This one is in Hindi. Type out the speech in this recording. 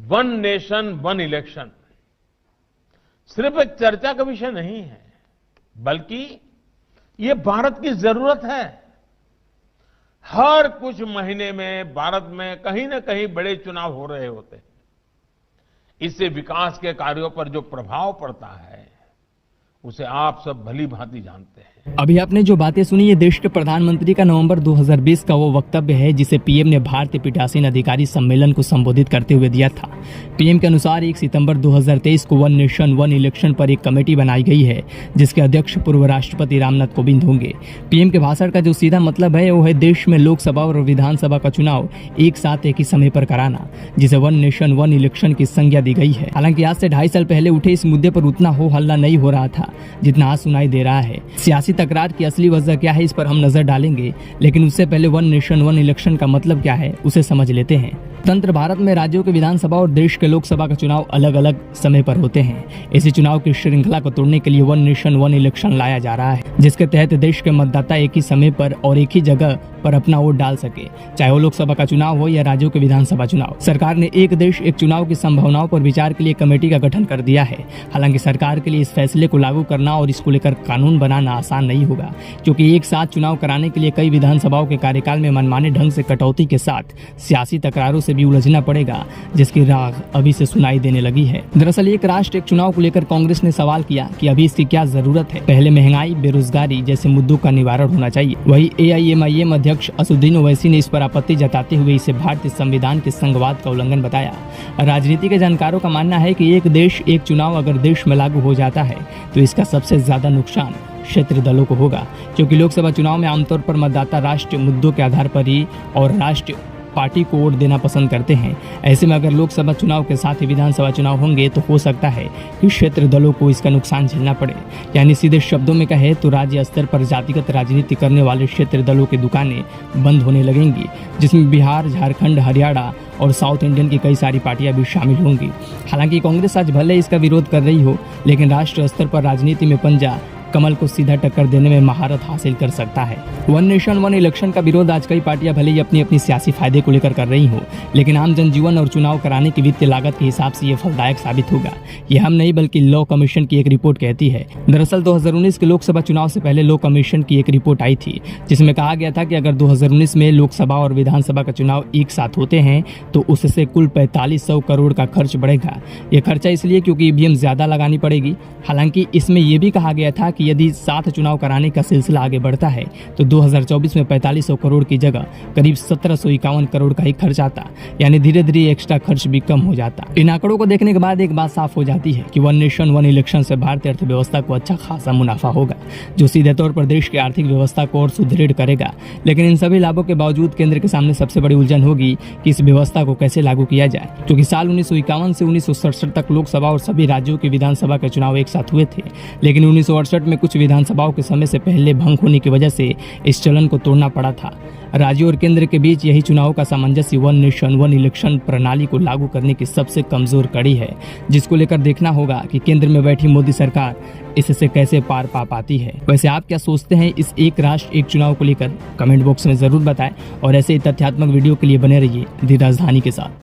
वन नेशन वन इलेक्शन सिर्फ एक चर्चा का विषय नहीं है, बल्कि ये भारत की जरूरत है। हर कुछ महीने में भारत में कहीं न कहीं बड़े चुनाव हो रहे होते हैं। इससे विकास के कार्यों पर जो प्रभाव पड़ता है उसे आप सब भली भांति जानते हैं। अभी आपने जो बातें सुनी, ये देश के प्रधानमंत्री का नवंबर 2020 का वो वक्तव्य है जिसे पीएम ने भारतीय पीठासीन अधिकारी सम्मेलन को संबोधित करते हुए दिया था। पीएम के अनुसार 1 सितंबर 2023 को वन नेशन वन इलेक्शन पर एक कमेटी बनाई गई है जिसके अध्यक्ष पूर्व राष्ट्रपति रामनाथ कोविंद होंगे। पीएम के भाषण का जो सीधा मतलब है वो है देश में लोकसभा और विधानसभा का चुनाव एक साथ एक ही समय पर कराना, जिसे वन नेशन वन इलेक्शन की संज्ञा दी गई है। हालांकि आज से 2.5 साल पहले उठे इस मुद्दे पर उतना हो हल्ला नहीं हो रहा था जितना आज सुनाई दे रहा है। सियासी तकरार की असली वजह क्या है इस पर हम नजर डालेंगे, लेकिन उससे पहले वन नेशन वन इलेक्शन का मतलब क्या है उसे समझ लेते हैं। तंत्र भारत में राज्यों के विधानसभा और देश के लोकसभा का चुनाव अलग अलग समय पर होते हैं। इसी चुनाव की श्रृंखला को तोड़ने के लिए वन नेशन वन इलेक्शन लाया जा रहा है, जिसके तहत देश के मतदाता एक ही समय पर और एक ही जगह पर अपना वोट डाल सके, चाहे वो लोकसभा का चुनाव हो या राज्यों के विधानसभा चुनाव। सरकार ने एक देश एक चुनाव की संभावनाओं पर विचार के लिए कमेटी का गठन कर दिया है। हालांकि सरकार के लिए इस फैसले को लागू करना और इसको लेकर कानून बनाना आसान नहीं होगा, क्योंकि एक साथ चुनाव कराने के लिए कई विधानसभाओं के कार्यकाल में मनमाने ढंग से कटौती के साथ सियासी तकरारों से भी उलझना पड़ेगा, जिसकी राग अभी से सुनाई देने लगी है। दरअसल एक राष्ट्र एक चुनाव को लेकर कांग्रेस ने सवाल किया कि अभी इसकी क्या जरूरत है। पहले महंगाई, बेरोजगारी जैसे मुद्दों का निवारण होना चाहिए। वही AIMIM अध्यक्ष असदुद्दीन ओवैसी ने इस पर आपत्ति जताते हुए इसे भारतीय संविधान के संघवाद का उल्लंघन बताया। राजनीति के जानकारों का मानना है कि एक देश एक चुनाव अगर देश में लागू हो जाता है तो इसका सबसे ज्यादा नुकसान क्षेत्रीय दलों को होगा, क्योंकि लोकसभा चुनाव में आमतौर पर मतदाता राष्ट्रीय मुद्दों के आधार पर ही और राष्ट्रीय पार्टी को वोट देना पसंद करते हैं। ऐसे में अगर लोकसभा चुनाव के साथ ही विधानसभा चुनाव होंगे तो हो सकता है कि क्षेत्रीय दलों को इसका नुकसान झेलना पड़े। यानी सीधे शब्दों में कहे तो राज्य स्तर पर जातिगत राजनीति करने वाले क्षेत्रीय दलों की दुकानें बंद होने लगेंगी, जिसमें बिहार, झारखंड, हरियाणा और साउथ इंडियन की कई सारी पार्टियां भी शामिल होंगी। हालांकि कांग्रेस आज भले इसका विरोध कर रही हो, लेकिन राष्ट्रीय स्तर पर राजनीति में पंजा कमल को सीधा टक्कर देने में महारत हासिल कर सकता है। वन नेशन वन इलेक्शन का विरोध आज कई पार्टियां भले ही अपनी अपनी सियासी फायदे को लेकर कर रही हो, लेकिन आम जनजीवन और चुनाव कराने की वित्तीय लागत के हिसाब से ये फलदायक साबित होगा। ये हम नहीं बल्कि लॉ कमीशन की एक रिपोर्ट कहती है। दरअसल 2019 के लोकसभा चुनाव से पहले लॉ कमीशन की एक रिपोर्ट आई थी जिसमें कहा गया था कि अगर 2019 में लोकसभा और विधानसभा का चुनाव एक साथ होते हैं तो उससे कुल 4500 करोड़ का खर्च बढ़ेगा। ये खर्चा इसलिए क्योंकि EVM ज्यादा लगानी पड़ेगी। हालांकि इसमें यह भी कहा गया था कि यदि साथ चुनाव कराने का सिलसिला आगे बढ़ता है तो 2024 में 4500 करोड़ की जगह करीब 1751 करोड़ का ही खर्च आता, यानी धीरे धीरे एक्स्ट्रा खर्च भी कम हो जाता। इन आंकड़ों को देखने के बाद एक बात साफ हो जाती है कि वन नेशन वन इलेक्शन से भारतीय अर्थव्यवस्था को अच्छा खासा मुनाफा होगा, जो सीधे तौर पर देश की आर्थिक व्यवस्था को और सुदृढ़ करेगा। लेकिन इन सभी लाभों के बावजूद केंद्र के सामने सबसे बड़ी उलझन होगी कि इस व्यवस्था को कैसे लागू किया जाए, क्योंकि साल 1951 से 1967 तक लोकसभा और सभी राज्यों की विधानसभा के चुनाव एक साथ हुए थे। लेकिन 1968 में कुछ विधानसभाओं के समय से पहले भंग होने की वजह से इस चलन को तोड़ना पड़ा था। राज्यों और केंद्र के बीच यही चुनाव का सामंजस्य वन नेशन वन इलेक्शन प्रणाली को लागू करने की सबसे कमजोर कड़ी है, जिसको लेकर देखना होगा कि केंद्र में बैठी मोदी सरकार इससे कैसे पार पा पाती है। वैसे आप क्या सोचते हैं इस एक राष्ट्र एक चुनाव को लेकर? कमेंट बॉक्स में जरूर बताएं और ऐसे ही तथ्यात्मक वीडियो के लिए बने रहिए दी राजधानी के साथ।